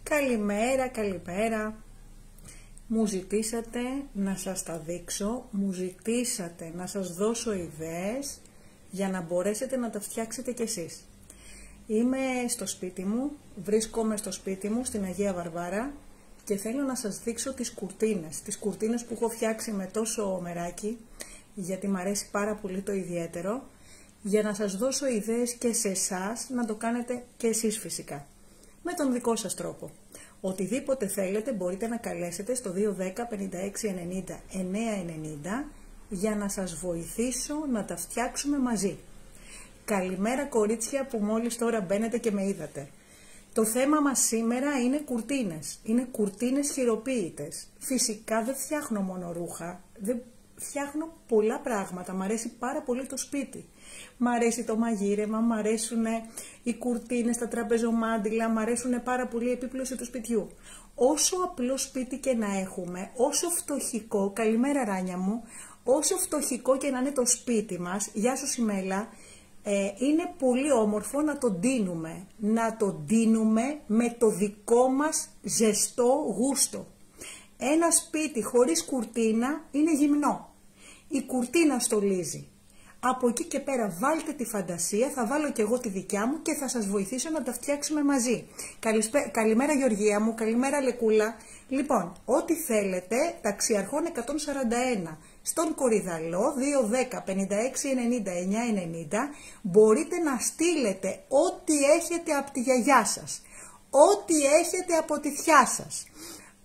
Καλημέρα, καλημέρα. Μου ζητήσατε να σας τα δείξω, μου ζητήσατε να σας δώσω ιδέες για να μπορέσετε να τα φτιάξετε κι εσείς. Είμαι στο σπίτι μου, βρίσκομαι στο σπίτι μου στην Αγία Βαρβάρα και θέλω να σας δείξω τις κουρτίνες που έχω φτιάξει με τόσο μεράκι, γιατί μου αρέσει πάρα πολύ το ιδιαίτερο, για να σας δώσω ιδέες και σε εσάς να το κάνετε και εσείς φυσικά, με τον δικό σας τρόπο. Οτιδήποτε θέλετε μπορείτε να καλέσετε στο 210 56 90 990 για να σας βοηθήσω να τα φτιάξουμε μαζί. Καλημέρα κορίτσια που μόλις τώρα μπαίνετε και με είδατε. Το θέμα μας σήμερα είναι κουρτίνες. Είναι κουρτίνες χειροποίητες. Φυσικά δεν φτιάχνω μόνο ρούχα, δεν φτιάχνω πολλά πράγματα. Μ' αρέσει πάρα πολύ το σπίτι. Μ' αρέσει το μαγείρεμα, μ' αρέσουν οι κουρτίνες, τα τραπεζομάντιλα, μ' αρέσουν πάρα πολύ η επίπλωση του σπιτιού. Όσο απλό σπίτι και να έχουμε, όσο φτωχικό, καλημέρα Ράνια μου, όσο φτωχικό και να είναι το σπίτι μας, γεια σου Σιμέλα, είναι πολύ όμορφο να το ντύνουμε. Να το ντύνουμε με το δικό μας ζεστό γούστο. Ένα σπίτι χωρίς κουρτίνα είναι γυμνό. Η κουρτίνα στολίζει. Από εκεί και πέρα βάλτε τη φαντασία, θα βάλω και εγώ τη δικιά μου και θα σας βοηθήσω να τα φτιάξουμε μαζί. Καλημέρα Γεωργία μου, καλημέρα Λεκούλα. Λοιπόν, ό,τι θέλετε, Ταξιαρχών 141, στον Κορυδαλό 210 56 90 990, μπορείτε να στείλετε ό,τι έχετε από τη γιαγιά σας, ό,τι έχετε από τη θιά σας,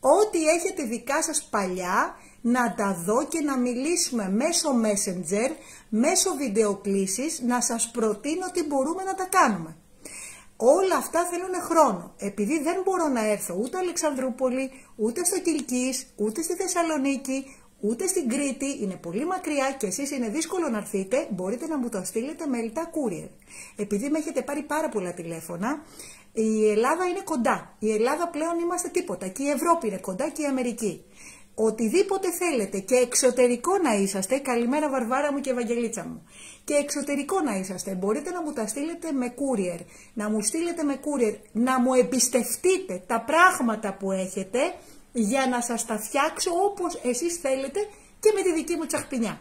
ό,τι έχετε δικά σας παλιά, να τα δω και να μιλήσουμε μέσω Messenger, μέσω βιντεοκλήσης, να σας προτείνω τι μπορούμε να τα κάνουμε. Όλα αυτά θέλουν χρόνο. Επειδή δεν μπορώ να έρθω ούτε Αλεξανδρούπολη, ούτε στο Κιλκής, ούτε στη Θεσσαλονίκη, ούτε στην Κρήτη, είναι πολύ μακριά και εσείς είναι δύσκολο να έρθετε, μπορείτε να μου το στείλετε με ελτά courier. Επειδή με έχετε πάρει πάρα πολλά τηλέφωνα, η Ελλάδα είναι κοντά. Η Ελλάδα πλέον είμαστε τίποτα. Και η Ευρώπη είναι κοντά και η Αμερική. Οτιδήποτε θέλετε και εξωτερικό να είσαστε, καλημέρα Βαρβάρα μου και Ευαγγελίτσα μου, και εξωτερικό να είσαστε, μπορείτε να μου τα στείλετε με courier, να μου στείλετε με courier, να μου εμπιστευτείτε τα πράγματα που έχετε για να σας τα φτιάξω όπως εσείς θέλετε και με τη δική μου τσαχπινιά.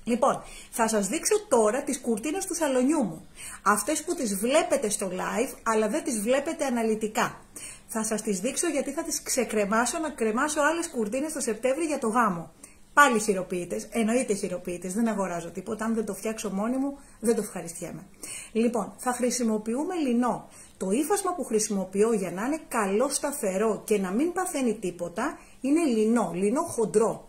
Λοιπόν, θα σας δείξω τώρα τις κουρτίνες του σαλονιού μου. Αυτές που τις βλέπετε στο live, αλλά δεν τις βλέπετε αναλυτικά. Θα σας τις δείξω γιατί θα τις ξεκρεμάσω, να κρεμάσω άλλες κουρτίνες το Σεπτέμβρη για το γάμο. Πάλι χειροποίητες, εννοείται χειροποίητες, δεν αγοράζω τίποτα, αν δεν το φτιάξω μόνη μου δεν το ευχαριστιέμαι. Λοιπόν, θα χρησιμοποιούμε λινό. Το ύφασμα που χρησιμοποιώ για να είναι καλό σταθερό και να μην παθαίνει τίποτα είναι λινό χοντρό.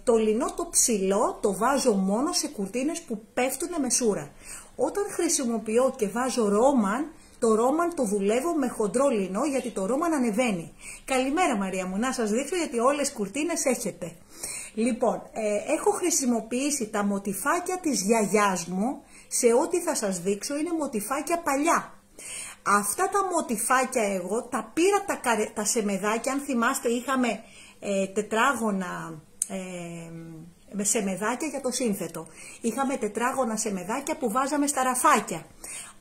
Το λινό το ψηλό το βάζω μόνο σε κουρτίνες που πέφτουν με σούρα. Όταν χρησιμοποιώ και βάζω ρόμαν, το ρόμαν το δουλεύω με χοντρό λινό γιατί το ρόμαν ανεβαίνει. Καλημέρα Μαρία μου, να σας δείξω γιατί όλες κουρτίνες έχετε. Λοιπόν, έχω χρησιμοποιήσει τα μοτιφάκια της γιαγιάς μου, σε ό,τι θα σας δείξω είναι μοτιφάκια παλιά. Αυτά τα μοτιφάκια εγώ τα πήρα τα σεμεδάκια, αν θυμάστε είχαμε τετράγωνα σεμεδάκια για το σύνθετο. Είχαμε τετράγωνα σεμεδάκια που βάζαμε στα ραφάκια.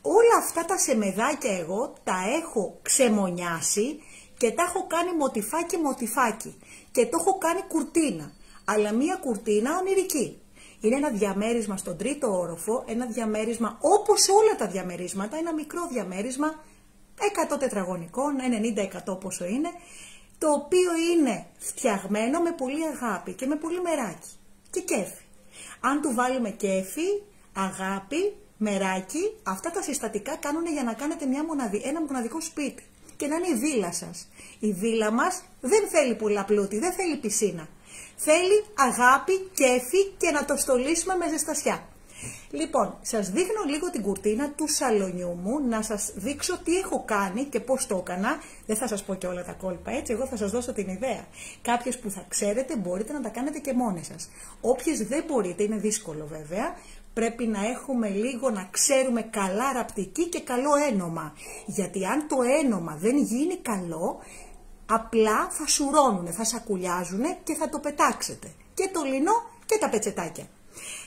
Όλα αυτά τα σεμεδάκια εγώ τα έχω ξεμονιάσει και τα έχω κάνει μοτιφάκι και το έχω κάνει κουρτίνα, αλλά μία κουρτίνα ονειρική. Είναι ένα διαμέρισμα στον τρίτο όροφο, ένα διαμέρισμα όπως όλα τα διαμερίσματα, ένα μικρό διαμέρισμα 100 τετραγωνικών, 90-100 πόσο είναι, το οποίο είναι φτιαγμένο με πολύ αγάπη και με πολύ μεράκι και κέφι. Αν του βάλουμε κέφι, αγάπη, μεράκι, αυτά τα συστατικά κάνουν για να κάνετε ένα μοναδικό σπίτι και να είναι η βίλα σας. Η βίλα μας δεν θέλει πολλά πλούτη, δεν θέλει πισίνα. Θέλει αγάπη, κέφι και να το στολίσουμε με ζεστασιά. Λοιπόν, σας δείχνω λίγο την κουρτίνα του σαλονιού μου, να σας δείξω τι έχω κάνει και πώς το έκανα. Δεν θα σας πω και όλα τα κόλπα, έτσι, εγώ θα σας δώσω την ιδέα. Κάποιες που θα ξέρετε μπορείτε να τα κάνετε και μόνες σας. Όποιες δεν μπορείτε, είναι δύσκολο βέβαια, πρέπει να έχουμε λίγο να ξέρουμε καλά ραπτική και καλό ένομα. Γιατί αν το ένομα δεν γίνει καλό, απλά θα σουρώνουνε, θα σακουλιάζουνε και θα το πετάξετε. Και το λινό και τα πετσετάκια.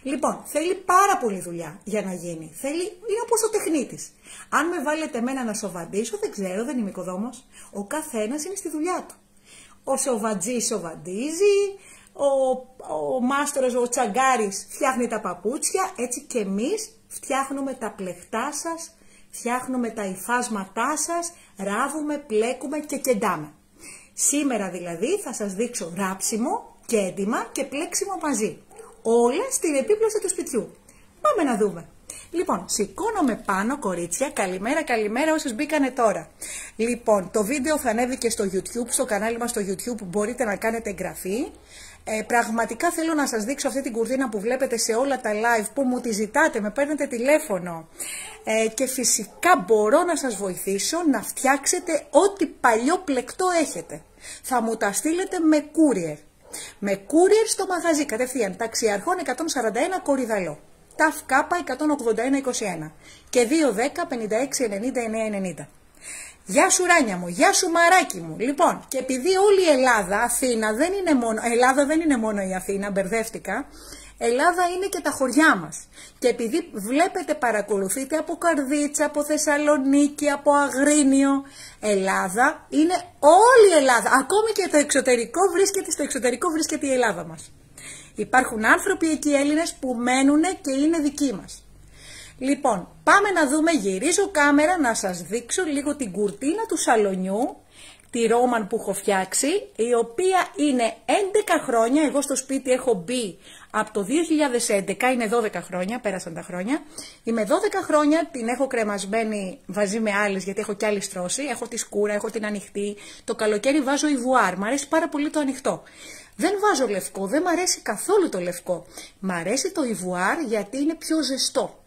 Λοιπόν, θέλει πάρα πολύ δουλειά για να γίνει. Είναι όπως ο τεχνίτης. Αν με βάλετε εμένα να σοβαντήσω, δεν ξέρω, δεν είμαι οικοδόμος. Ο καθένας είναι στη δουλειά του. Ο σοβαντζής σοβαντίζει, ο μάστορας, ο τσαγκάρης φτιάχνει τα παπούτσια, έτσι και εμείς φτιάχνουμε τα πλεκτά σας, φτιάχνουμε τα υφάσματά σας, ράβουμε, πλέκουμε και κεντάμε. Σήμερα δηλαδή θα σας δείξω ράψιμο, κέντημα και πλέξιμο μαζί. Όλα στην επίπλωση του σπιτιού. Πάμε να δούμε. Λοιπόν, σηκώνομαι πάνω, κορίτσια. Καλημέρα, καλημέρα όσες μπήκανε τώρα. Λοιπόν, το βίντεο θα ανέβει και στο YouTube, στο κανάλι μας στο YouTube, μπορείτε να κάνετε εγγραφή. Πραγματικά θέλω να σας δείξω αυτή την κουρτίνα που βλέπετε σε όλα τα live, που μου τη ζητάτε, με παίρνετε τηλέφωνο. Και φυσικά μπορώ να σας βοηθήσω να φτιάξετε ό,τι παλιό πλεκτό έχετε. Θα μου τα στείλετε με courier. Με courier στο μαγαζί κατευθείαν, Ταξιαρχών 141 Κορυδαλό. ΤΑΦ ΚΑΠΑ 181-21 και 210-56-90-990. Γεια σου Ράνια μου, γεια σου Μαράκι μου. Λοιπόν, και επειδή όλη η Ελλάδα, Αθήνα δεν είναι μόνο, Ελλάδα δεν είναι μόνο η Αθήνα, μπερδεύτηκα. Ελλάδα είναι και τα χωριά μας. Και επειδή βλέπετε, παρακολουθείτε από Καρδίτσα, από Θεσσαλονίκη, από Αγρίνιο, Ελλάδα είναι όλη η Ελλάδα. Ακόμη και το εξωτερικό βρίσκεται, στο εξωτερικό βρίσκεται η Ελλάδα μας. Υπάρχουν άνθρωποι εκεί Έλληνες που μένουν και είναι δικοί μας. Λοιπόν, πάμε να δούμε, γυρίζω κάμερα να σας δείξω λίγο την κουρτίνα του σαλονιού, τη Ρόμαν που έχω φτιάξει, η οποία είναι 11 χρόνια, εγώ στο σπίτι έχω μπει από το 2011, είναι 12 χρόνια, πέρασαν τα χρόνια. Είμαι 12 χρόνια, την έχω κρεμασμένη μαζί με άλλες, γιατί έχω κι άλλη στρώση, έχω τη σκούρα, έχω την ανοιχτή, το καλοκαίρι βάζω ιβουάρ, μου αρέσει πάρα πολύ το ανοιχτό. Δεν βάζω λευκό, δεν μ' αρέσει καθόλου το λευκό. Μ' αρέσει το ιβουάρ γιατί είναι πιο ζεστό.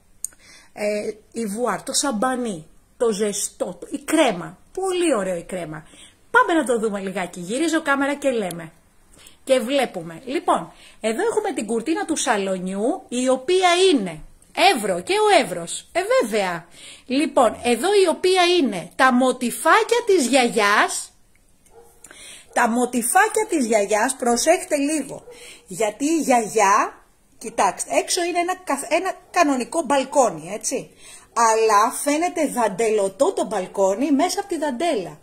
Ιβουάρ, το σαμπανί, το ζεστό, η κρέμα. Πολύ ωραίο η κρέμα. Πάμε να το δούμε λιγάκι. Γυρίζω κάμερα και λέμε. Και βλέπουμε. Λοιπόν, εδώ έχουμε την κουρτίνα του σαλονιού, η οποία είναι Εύρο και ο Εύρος. Βέβαια. Λοιπόν, εδώ η οποία είναι τα μοτιφάκια της γιαγιάς. Τα μοτιφάκια της γιαγιάς, προσέχτε λίγο, γιατί η γιαγιά, κοιτάξτε, έξω είναι ένα κανονικό μπαλκόνι, έτσι, αλλά φαίνεται δαντελωτό το μπαλκόνι μέσα από τη δαντέλα.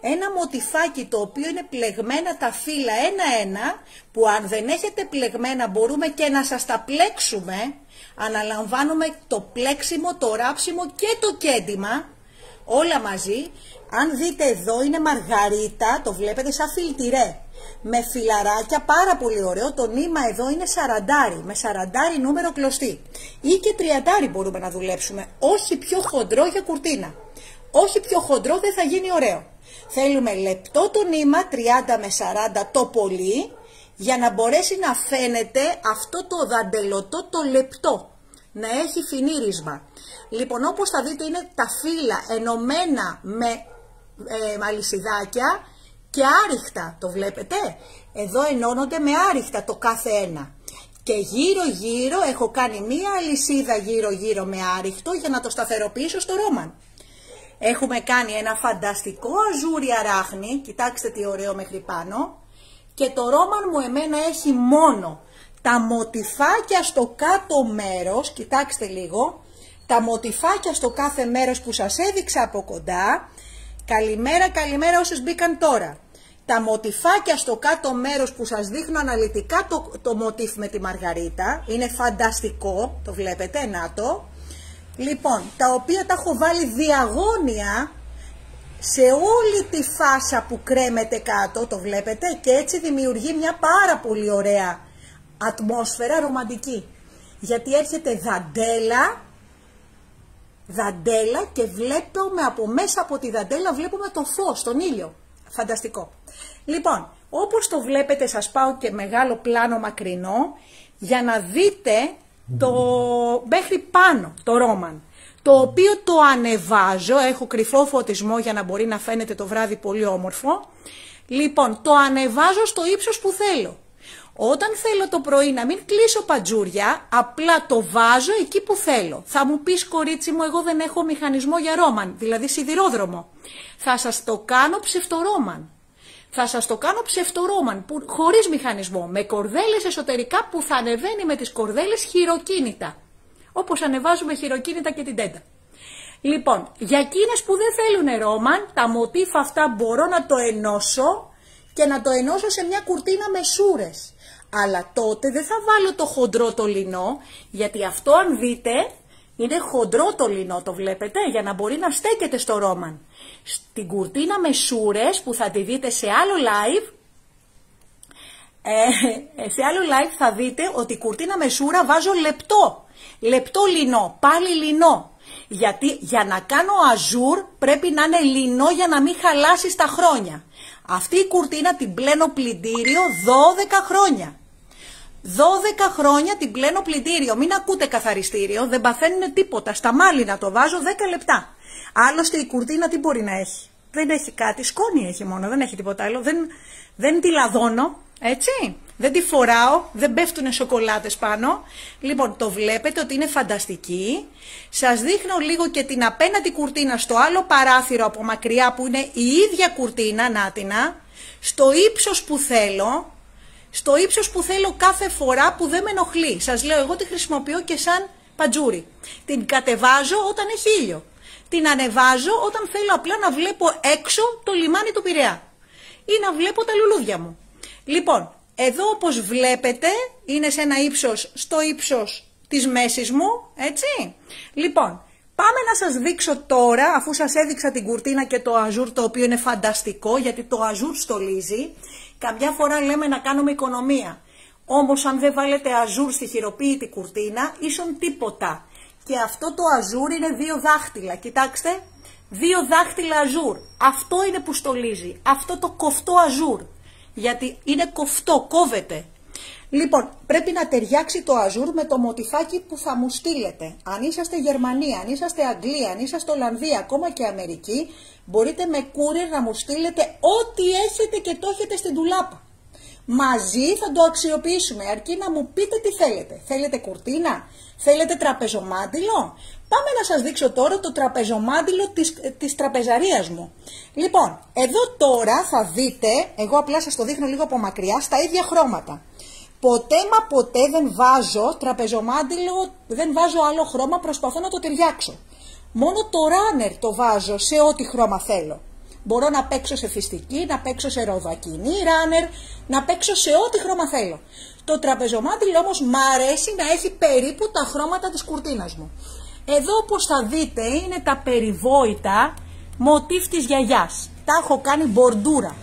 Ένα μοτιφάκι το οποίο είναι πλεγμένα τα φύλλα ένα-ένα, που αν δεν έχετε πλεγμένα μπορούμε και να σας τα πλέξουμε, αναλαμβάνουμε το πλέξιμο, το ράψιμο και το κέντημα, όλα μαζί. Αν δείτε εδώ είναι μαργαρίτα, το βλέπετε σαν φιλτιρέ, με φιλαράκια, πάρα πολύ ωραίο. Το νήμα εδώ είναι σαραντάρι, με σαραντάρι νούμερο κλωστή. Ή και τριαντάρι μπορούμε να δουλέψουμε, όχι πιο χοντρό για κουρτίνα. Όχι πιο χοντρό, δεν θα γίνει ωραίο. Θέλουμε λεπτό το νήμα, 30 με 40 το πολύ, για να μπορέσει να φαίνεται αυτό το δαντελωτό το λεπτό, να έχει φινίρισμα. Λοιπόν, όπως θα δείτε είναι τα φύλλα ενωμένα με αλυσιδάκια και άριχτα, το βλέπετε, εδώ ενώνονται με άριχτα το κάθε ένα, και γύρω γύρω έχω κάνει μία αλυσίδα γύρω γύρω με άριχτο για να το σταθεροποιήσω στο Ρόμαν. Έχουμε κάνει ένα φανταστικό αζούρι αράχνη, κοιτάξτε τι ωραίο μέχρι πάνω, και το Ρόμαν μου εμένα έχει μόνο τα μοτιφάκια στο κάτω μέρος, κοιτάξτε λίγο, τα μοτιφάκια στο κάθε μέρος που σας έδειξα από κοντά. Καλημέρα, καλημέρα όσες μπήκαν τώρα. Τα μοτιφάκια στο κάτω μέρος που σας δείχνω αναλυτικά το μοτίφ με τη μαργαρίτα. Είναι φανταστικό, το βλέπετε, να το. Λοιπόν, τα οποία τα έχω βάλει διαγώνια σε όλη τη φάσα που κρέμεται κάτω, το βλέπετε. Και έτσι δημιουργεί μια πάρα πολύ ωραία ατμόσφαιρα ρομαντική. Γιατί έρχεται δαντέλα και βλέπουμε από μέσα από τη δαντέλα, βλέπουμε το φως, τον ήλιο. Φανταστικό. Λοιπόν, όπως το βλέπετε, σας πάω και μεγάλο πλάνο μακρινό για να δείτε το μέχρι πάνω το Ρόμαν, το οποίο το ανεβάζω, έχω κρυφό φωτισμό για να μπορεί να φαίνεται το βράδυ πολύ όμορφο. Λοιπόν, το ανεβάζω στο ύψος που θέλω. Όταν θέλω το πρωί να μην κλείσω παντζούρια, απλά το βάζω εκεί που θέλω. Θα μου πεις, κορίτσι μου, εγώ δεν έχω μηχανισμό για Ρόμαν, δηλαδή σιδηρόδρομο. Θα σας το κάνω ψευτορόμαν. θα σας το κάνω ψευτορόμαν, χωρίς μηχανισμό, με κορδέλες εσωτερικά που θα ανεβαίνει με τις κορδέλες χειροκίνητα. Όπως ανεβάζουμε χειροκίνητα και την τέντα. Λοιπόν, για εκείνες που δεν θέλουν ρόμαν, τα μοτίφα αυτά μπορώ να το ενώσω και να το ενώσω σε μια κουρτίνα με σούρες. Αλλά τότε δεν θα βάλω το χοντρό το λινό, γιατί αυτό αν δείτε είναι χοντρό το λινό, το βλέπετε, για να μπορεί να στέκεται στο ρόμαν. Στην κουρτίνα με σούρες που θα τη δείτε σε άλλο live, θα δείτε ότι η κουρτίνα με σούρα βάζω λεπτό λινό, πάλι λινό. Γιατί για να κάνω αζούρ πρέπει να είναι λινό για να μην χαλάσει στα χρόνια. Αυτή η κουρτίνα την πλένω πλυντήριο 12 χρόνια. 12 χρόνια την πλένω πλυντήριο, μην ακούτε καθαριστήριο, δεν παθαίνουν τίποτα, στα μάλινα το βάζω 10 λεπτά. Άλλωστε η κουρτίνα τι μπορεί να έχει, δεν έχει κάτι, σκόνη έχει μόνο, δεν έχει τίποτα άλλο, δεν τη λαδώνω, έτσι, δεν τη φοράω, δεν πέφτουν σοκολάτες πάνω. Λοιπόν, το βλέπετε ότι είναι φανταστική. Σας δείχνω λίγο και την απέναντι κουρτίνα στο άλλο παράθυρο από μακριά που είναι η ίδια κουρτίνα, νάτινα, στο ύψος που θέλω. Στο ύψος που θέλω κάθε φορά που δεν με ενοχλεί. Σας λέω, εγώ τη χρησιμοποιώ και σαν παντζούρι. Την κατεβάζω όταν έχει ήλιο. Την ανεβάζω όταν θέλω απλά να βλέπω έξω το λιμάνι του Πειραιά. Ή να βλέπω τα λουλούδια μου. Λοιπόν, εδώ όπως βλέπετε είναι σε ένα ύψος, στο ύψος της μέσης μου, έτσι. Λοιπόν, πάμε να σας δείξω τώρα, αφού σας έδειξα την κουρτίνα και το αζούρ, το οποίο είναι φανταστικό, γιατί το αζούρ στολίζει. Καμιά φορά λέμε να κάνουμε οικονομία. Όμως αν δεν βάλετε αζούρ στη χειροποίητη κουρτίνα, ίσον τίποτα. Και αυτό το αζούρ είναι 2 δάχτυλα. Κοιτάξτε, 2 δάχτυλα αζούρ. Αυτό είναι που στολίζει. Αυτό το κοφτό αζούρ. Γιατί είναι κοφτό, κόβεται. Λοιπόν, πρέπει να ταιριάξει το αζούρ με το μοτιφάκι που θα μου στείλετε. Αν είσαστε Γερμανία, αν είσαστε Αγγλία, αν είσαστε Ολλανδία, ακόμα και Αμερική, μπορείτε με courier να μου στείλετε ό,τι έχετε και το έχετε στην ντουλάπα. Μαζί θα το αξιοποιήσουμε, αρκεί να μου πείτε τι θέλετε. Θέλετε κουρτίνα, θέλετε τραπεζομάντιλο. Πάμε να σας δείξω τώρα το τραπεζομάντιλο της τραπεζαρίας μου. Λοιπόν, εδώ τώρα θα δείτε, εγώ απλά σας το δείχνω λίγο από μακριά, στα ίδια χρώματα. Ποτέ μα ποτέ δεν βάζω τραπεζομάντιλο, δεν βάζω άλλο χρώμα, προσπαθώ να το ταιριάξω. Μόνο το runner το βάζω σε ό,τι χρώμα θέλω. Μπορώ να παίξω σε φυστική, να παίξω σε ροδακινή runner, να παίξω σε ό,τι χρώμα θέλω. Το τραπεζομάντιλο όμως μ' αρέσει να έχει περίπου τα χρώματα της κουρτίνας μου. Εδώ όπως θα δείτε είναι τα περιβόητα μοτίβ της γιαγιάς. Τα έχω κάνει μπορντούρα.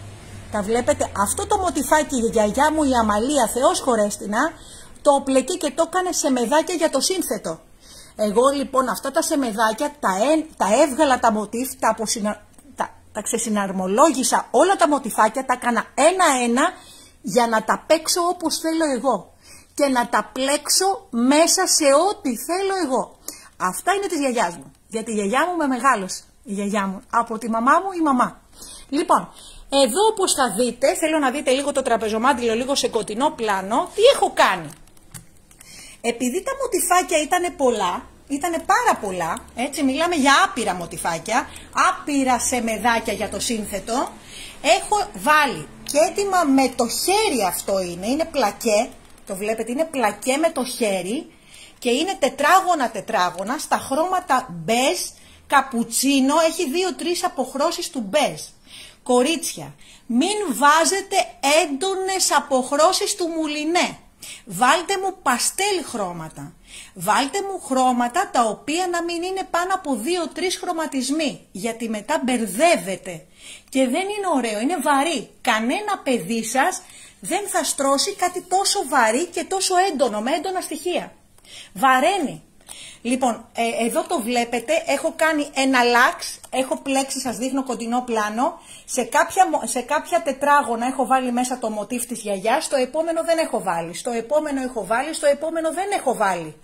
Τα βλέπετε, αυτό το μοτιφάκι η γιαγιά μου η Αμαλία, Θεός χωρέστηνα, το πλεκεί και το έκανε σε μεδάκια για το σύνθετο. Εγώ λοιπόν αυτά τα σεμεδάκια τα έβγαλα τα μοτίβ, τα ξεσυναρμολόγησα όλα τα μοτιφάκια, τα έκανα ένα-ένα για να τα παίξω όπως θέλω εγώ και να τα πλέξω μέσα σε ό,τι θέλω εγώ. Αυτά είναι της γιαγιάς μου, γιατί η γιαγιά μου με μεγάλωσε, η γιαγιά μου, από τη μαμά μου η μαμά. Λοιπόν, εδώ όπως θα δείτε, θέλω να δείτε λίγο το τραπεζομάντιλο λίγο σε κοντινό πλάνο, τι έχω κάνει. Επειδή τα μοτιφάκια ήταν πολλά, ήτανε πάρα πολλά, έτσι μιλάμε για άπειρα μοτιφάκια, άπειρα σεμεδάκια για το σύνθετο, έχω βάλει και έτοιμα με το χέρι αυτό είναι πλακέ, το βλέπετε είναι πλακέ με το χέρι και είναι τετράγωνα στα χρώματα μπέζ, καπουτσίνο, έχει 2-3 αποχρώσεις του μπέζ. Κορίτσια, μην βάζετε έντονες αποχρώσεις του μουλινέ. Βάλτε μου παστέλ χρώματα. Βάλτε μου χρώματα τα οποία να μην είναι πάνω από 2-3 χρωματισμοί. Γιατί μετά μπερδεύετε. Και δεν είναι ωραίο, είναι βαρύ. Κανένα παιδί σας δεν θα στρώσει κάτι τόσο βαρύ και τόσο έντονο, με έντονα στοιχεία. Βαραίνει. Λοιπόν, εδώ το βλέπετε, έχω κάνει ένα λάξ, έχω πλέξει, σας δείχνω κοντινό πλάνο, σε κάποια τετράγωνα έχω βάλει μέσα το μοτίβ της γιαγιάς, στο επόμενο δεν έχω βάλει, στο επόμενο έχω βάλει, στο επόμενο δεν έχω βάλει.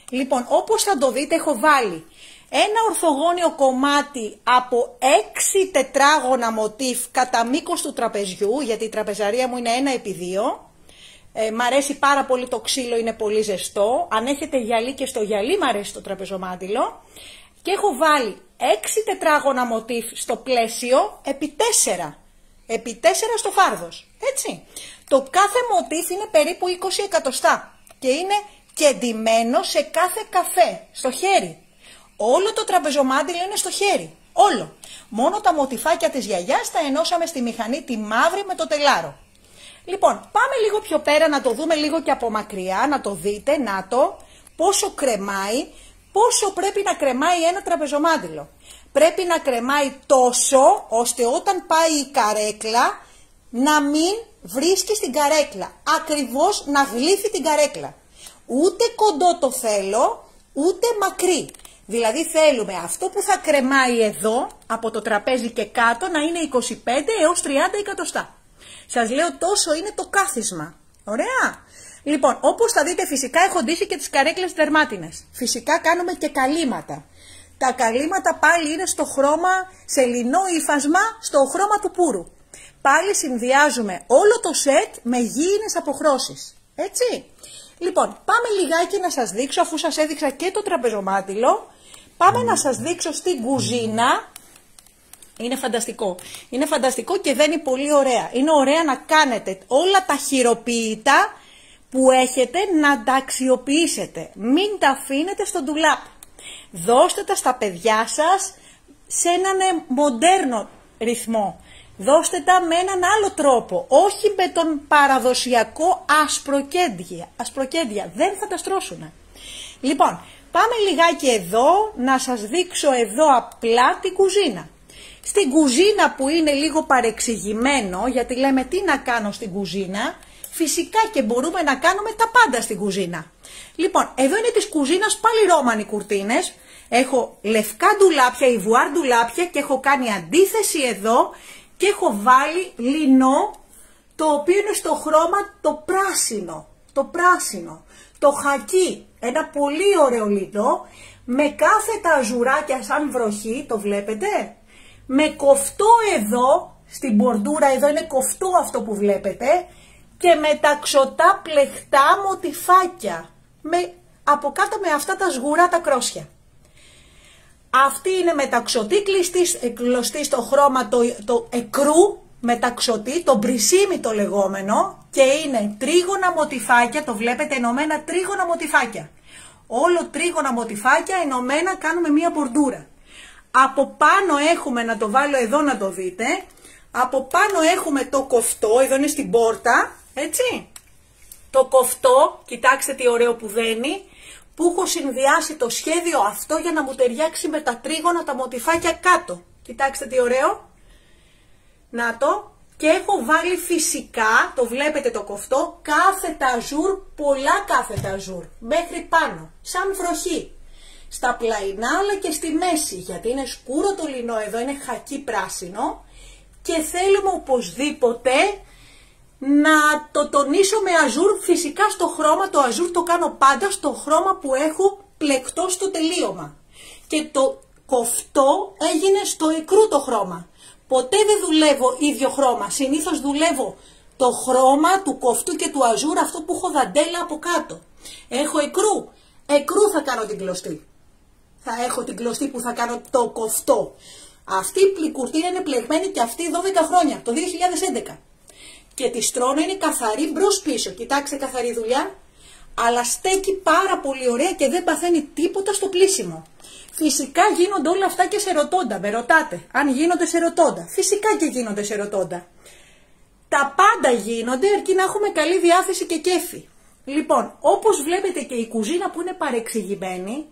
Λοιπόν, όπως θα το δείτε έχω βάλει ένα ορθογώνιο κομμάτι από 6 τετράγωνα μοτίβ κατά μήκος του τραπεζιού, γιατί η τραπεζαρία μου είναι 1x2. Μ' αρέσει πάρα πολύ το ξύλο, είναι πολύ ζεστό. Αν έχετε γυαλί και στο γυαλί μ' αρέσει το τραπεζομάντιλο. Και έχω βάλει 6 τετράγωνα μοτίβ στο πλαίσιο επί 4. επί 4 στο φάρδος, έτσι. Το κάθε μοτίφ είναι περίπου 20 εκατοστά και είναι κεντυμένο σε κάθε καφέ, στο χέρι. Όλο το τραπεζομάντιλο είναι στο χέρι, όλο. Μόνο τα μοτιφάκια της γιαγιάς τα ενώσαμε στη μηχανή τη μαύρη με το τελάρο. Λοιπόν, πάμε λίγο πιο πέρα να το δούμε λίγο και από μακριά, να το δείτε, να το, πόσο κρεμάει, πόσο πρέπει να κρεμάει ένα τραπεζομάντιλο. Πρέπει να κρεμάει τόσο, ώστε όταν πάει η καρέκλα, να μην βρίσκει στην καρέκλα, ακριβώς να γλύφει την καρέκλα. Ούτε κοντό το θέλω, ούτε μακρύ. Δηλαδή θέλουμε αυτό που θα κρεμάει εδώ, από το τραπέζι και κάτω, να είναι 25 έως 30 εκατοστά. Σας λέω τόσο είναι το κάθισμα. Ωραία. Λοιπόν, όπως θα δείτε φυσικά έχω ντύσει και τις καρέκλες δερμάτινες. Φυσικά κάνουμε και καλύματα. Τα καλύματα πάλι είναι στο χρώμα, σε λινό ύφασμα, στο χρώμα του πούρου. Πάλι συνδυάζουμε όλο το σετ με γήινες αποχρώσεις. Έτσι. Λοιπόν, πάμε λιγάκι να σας δείξω, αφού σας έδειξα και το τραπεζομάντιλο, πάμε να σας δείξω στην κουζίνα. Είναι φανταστικό. Είναι φανταστικό και δένει πολύ ωραία. Είναι ωραία να κάνετε όλα τα χειροποίητα που έχετε να τα αξιοποιήσετε. Μην τα αφήνετε στο ντουλάπ. Δώστε τα στα παιδιά σας σε έναν μοντέρνο ρυθμό. Δώστε τα με έναν άλλο τρόπο, όχι με τον παραδοσιακό ασπροκέντια. Δεν θα τα στρώσουν. Λοιπόν, πάμε λιγάκι εδώ να σας δείξω εδώ απλά την κουζίνα. Στην κουζίνα που είναι λίγο παρεξηγημένο, γιατί λέμε τι να κάνω στην κουζίνα, φυσικά και μπορούμε να κάνουμε τα πάντα στην κουζίνα. Λοιπόν, εδώ είναι της κουζίνας πάλι ρόμανοι κουρτίνες. Έχω λευκά ντουλάπια, ιβουάρ ντουλάπια και έχω κάνει αντίθεση εδώ και έχω βάλει λινό, το οποίο είναι στο χρώμα το πράσινο, το χακί, ένα πολύ ωραίο λινό, με κάθετα αζουράκια σαν βροχή, το βλέπετε, με κοφτό εδώ, στην μπορντούρα εδώ είναι κοφτό αυτό που βλέπετε, και με ταξωτά πλεχτά μοτιφάκια, από κάτω με αυτά τα σγουρά τα κρόσια. Αυτή είναι μεταξωτή κλωστή στο χρώμα το εκρού, μεταξωτή, το μπρισίμι το λεγόμενο, και είναι τρίγωνα μοτιφάκια, το βλέπετε ενωμένα τρίγωνα μοτιφάκια. Όλο τρίγωνα μοτιφάκια ενωμένα κάνουμε μία μπορντούρα. Από πάνω έχουμε, να το βάλω εδώ να το δείτε, από πάνω έχουμε το κοφτό, εδώ είναι στην πόρτα, έτσι. Το κοφτό, κοιτάξτε τι ωραίο που δένει, που έχω συνδυάσει το σχέδιο αυτό για να μου ταιριάξει με τα τρίγωνα τα μοτιφάκια κάτω. Κοιτάξτε τι ωραίο. Να το. Και έχω βάλει φυσικά, το βλέπετε το κοφτό, κάθετα αζούρ, πολλά κάθετα αζούρ, μέχρι πάνω, σαν βροχή. Στα πλαϊνά αλλά και στη μέση, γιατί είναι σκούρο το λινό εδώ, είναι χακί πράσινο και θέλουμε οπωσδήποτε να το τονίσω με αζούρ, φυσικά στο χρώμα, το αζούρ το κάνω πάντα στο χρώμα που έχω πλεκτό στο τελείωμα. Και το κοφτό έγινε στο εκρού το χρώμα. Ποτέ δεν δουλεύω ίδιο χρώμα, συνήθως δουλεύω το χρώμα του κοφτού και του αζούρ, αυτό που έχω δαντέλα από κάτω. Έχω εκρού θα κάνω την κλωστή. Θα έχω την κλωστή που θα κάνω το κοφτό. Αυτή η κουρτίνα είναι πλεγμένη και αυτή 12 χρόνια, το 2011. Και τη στρώνω, είναι καθαρή μπρος πίσω. Κοιτάξτε, καθαρή δουλειά. Αλλά στέκει πάρα πολύ ωραία και δεν παθαίνει τίποτα στο πλύσιμο. Φυσικά γίνονται όλα αυτά και σε ρωτώντα. Με ρωτάτε αν γίνονται σε ρωτώντα. Φυσικά και γίνονται σε ρωτώντα. Τα πάντα γίνονται αρκεί να έχουμε καλή διάθεση και κέφι. Λοιπόν, όπως βλέπετε και η κουζίνα που είναι παρεξηγημένη,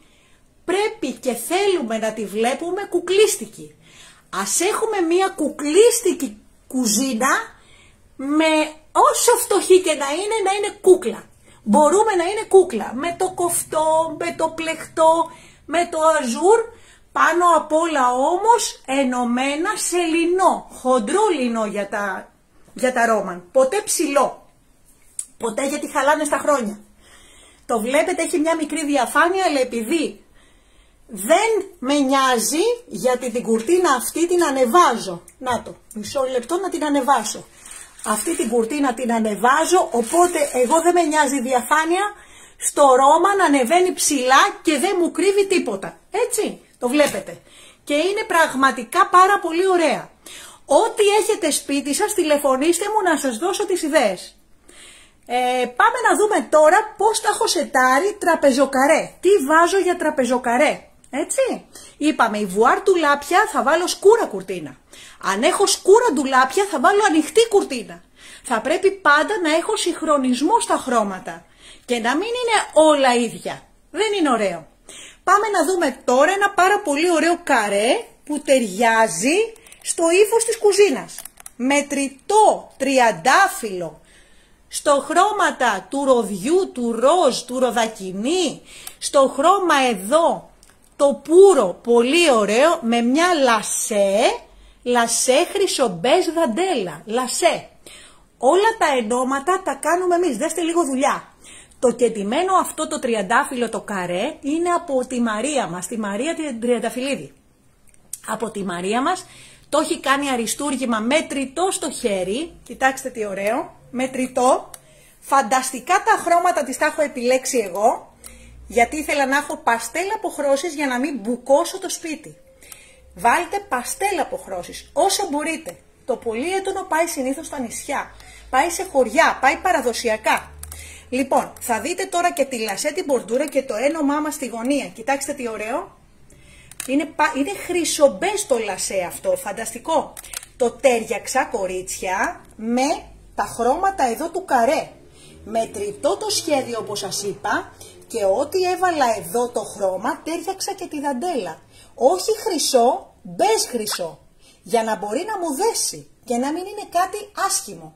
πρέπει και θέλουμε να τη βλέπουμε κουκλίστικη. Ας έχουμε μια κουκλίστικη κουζίνα, με όσο φτωχή και να είναι κούκλα. Μπορούμε να είναι κούκλα, με το κοφτό, με το πλεκτό, με το αζούρ, πάνω απ' όλα όμως ενωμένα σε λινό, χοντρό λινό για τα ρόμαν, ποτέ ψηλό, ποτέ γιατί χαλάνε στα χρόνια. Το βλέπετε, έχει μια μικρή διαφάνεια, αλλά επειδή δεν με νοιάζει, γιατί την κουρτίνα αυτή την ανεβάζω. Να το, μισό λεπτό να την ανεβάσω. Αυτή την κουρτίνα την ανεβάζω, οπότε εγώ δεν με νοιάζει η διαφάνεια, στο ρόμα να ανεβαίνει ψηλά και δεν μου κρύβει τίποτα. Έτσι, το βλέπετε. Και είναι πραγματικά πάρα πολύ ωραία. Ό,τι έχετε σπίτι σας, τηλεφωνήστε μου να σας δώσω τις ιδέες. Πάμε να δούμε τώρα πώς τα έχω σετάρει τραπεζοκαρέ. Τι βάζω για τραπεζοκαρέ, έτσι. Είπαμε, η βουάρ ντουλάπια θα βάλω σκούρα κουρτίνα. Αν έχω σκούρα ντουλάπια θα βάλω ανοιχτή κουρτίνα. Θα πρέπει πάντα να έχω συγχρονισμό στα χρώματα και να μην είναι όλα ίδια. Δεν είναι ωραίο. Πάμε να δούμε τώρα ένα πάρα πολύ ωραίο καρέ που ταιριάζει στο ύφος της κουζίνας. Μετρητό τριαντάφυλλο, στο χρώματα του ροδιού, του ροζ, του ροδακινή, στο χρώμα εδώ το πουρο, πολύ ωραίο, με μια λασέ χρυσομπέζ δαντέλα, λασέ. Όλα τα ενώματα τα κάνουμε εμείς, δέστε λίγο δουλειά. Το κεντυμένο αυτό το τριαντάφυλλο το καρέ είναι από τη Μαρία μας, τη Μαρία Τριανταφυλλίδη. Από τη Μαρία μας το έχει κάνει αριστούργημα μετρητό στο χέρι, κοιτάξτε τι ωραίο, μετρητό. Φανταστικά τα χρώματα της τα έχω επιλέξει εγώ, γιατί ήθελα να έχω παστέλ αποχρώσεις για να μην μπουκώσω το σπίτι. Βάλτε παστέλ αποχρώσεις όσο μπορείτε. Το πολύ έντονο πάει συνήθως στα νησιά, πάει σε χωριά, πάει παραδοσιακά. Λοιπόν, θα δείτε τώρα και τη λασέ την μπορντούρα και το ένομά μας στη γωνία. Κοιτάξτε τι ωραίο. Είναι χρυσομπές το λασέ αυτό, φανταστικό. Το τέριαξα, κορίτσια, με τα χρώματα εδώ του καρέ. Μετρητό το σχέδιο όπως σας είπα και ό,τι έβαλα εδώ το χρώμα τέριαξα και τη δαντέλα. Όχι χρυσό, μπες χρυσό, για να μπορεί να μου δέσει και να μην είναι κάτι άσχημο.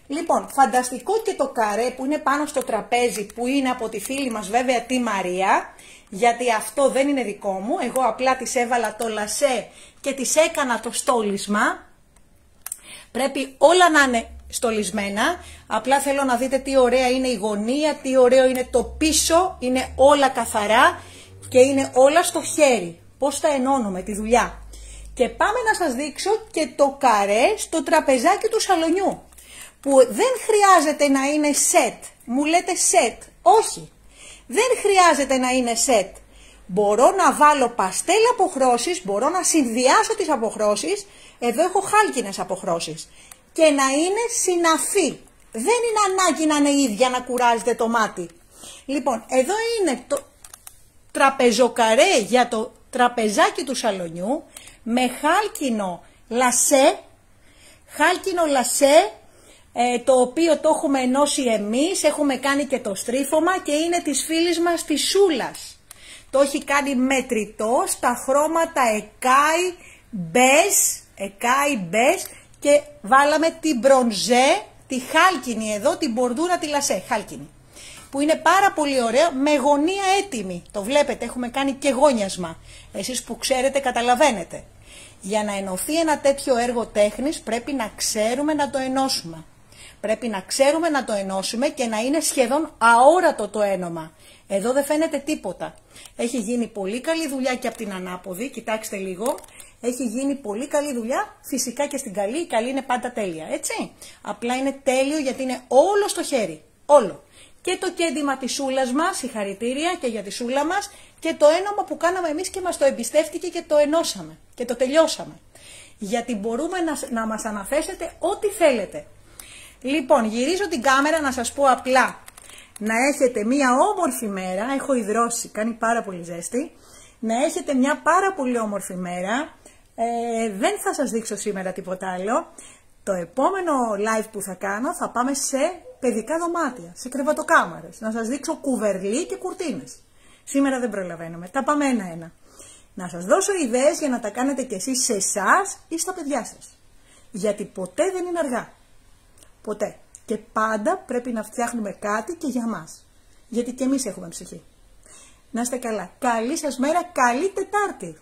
Λοιπόν, φανταστικό και το καρέ που είναι πάνω στο τραπέζι που είναι από τη φίλη μας βέβαια τη Μαρία, γιατί αυτό δεν είναι δικό μου, εγώ απλά της έβαλα το λασέ και της έκανα το στόλισμα. Πρέπει όλα να είναι στολισμένα, απλά θέλω να δείτε τι ωραία είναι η γωνία, τι ωραίο είναι το πίσω, είναι όλα καθαρά και είναι όλα στο χέρι, πώς τα ενώνουμε τη δουλειά. Και πάμε να σας δείξω και το καρέ στο τραπεζάκι του σαλονιού, που δεν χρειάζεται να είναι σετ, μου λέτε σετ, όχι, δεν χρειάζεται να είναι σετ. Μπορώ να βάλω παστέλ αποχρώσεις, μπορώ να συνδυάσω τις αποχρώσεις, εδώ έχω χάλκινες αποχρώσεις και να είναι συναφή. Δεν είναι ανάγκη να είναι ίδια να κουράζετε το μάτι. Λοιπόν, εδώ είναι το τραπεζοκαρέ για το τραπεζάκι του σαλονιού με χάλκινο λασέ, το οποίο το έχουμε ενώσει εμείς, έχουμε κάνει και το στρίφωμα και είναι της φίλης μας της Σούλας. Το έχει κάνει μετρητό στα χρώματα εκάι μπες και βάλαμε την μπρονζέ, τη χάλκινη εδώ, την μπορντούρα τη λασέ, χάλκινη. Που είναι πάρα πολύ ωραίο, με γωνία έτοιμη. Το βλέπετε, έχουμε κάνει και γόνιασμα. Εσείς που ξέρετε καταλαβαίνετε. Για να ενωθεί ένα τέτοιο έργο τέχνης πρέπει να ξέρουμε να το ενώσουμε. Πρέπει να ξέρουμε να το ενώσουμε και να είναι σχεδόν αόρατο το ένομα. Εδώ δεν φαίνεται τίποτα. Έχει γίνει πολύ καλή δουλειά και από την ανάποδη, κοιτάξτε λίγο. Έχει γίνει πολύ καλή δουλειά, φυσικά και στην καλή, η καλή είναι πάντα τέλεια, έτσι. Απλά είναι τέλειο γιατί είναι όλο στο χέρι, όλο. Και το κέντημα της Σούλας μας, συγχαρητήρια και για τη Σούλα μας, και το ένομα που κάναμε εμείς και μας το εμπιστεύτηκε και το ενώσαμε και το τελειώσαμε. Γιατί μπορούμε να μας αναθέσετε ό,τι θέλετε. Λοιπόν, γυρίζω την κάμερα να σας πω απλά να έχετε μία όμορφη μέρα, έχω υδρώσει, κάνει πάρα πολύ ζέστη, να έχετε μια πάρα πολύ όμορφη μέρα, δεν θα σας δείξω σήμερα τίποτα άλλο, το επόμενο live που θα κάνω θα πάμε σε παιδικά δωμάτια, σε κρεβατοκάμαρες, να σας δείξω κουβερλί και κουρτίνες. Σήμερα δεν προλαβαίνουμε, τα πάμε ένα-ένα. Να σας δώσω ιδέες για να τα κάνετε κι εσείς σε εσάς ή στα παιδιά σας. Γιατί ποτέ δεν είναι αργά. Ποτέ. Και πάντα πρέπει να φτιάχνουμε κάτι και για μας. Γιατί και εμείς έχουμε ψυχή. Να είστε καλά. Καλή σας μέρα, καλή Τετάρτη.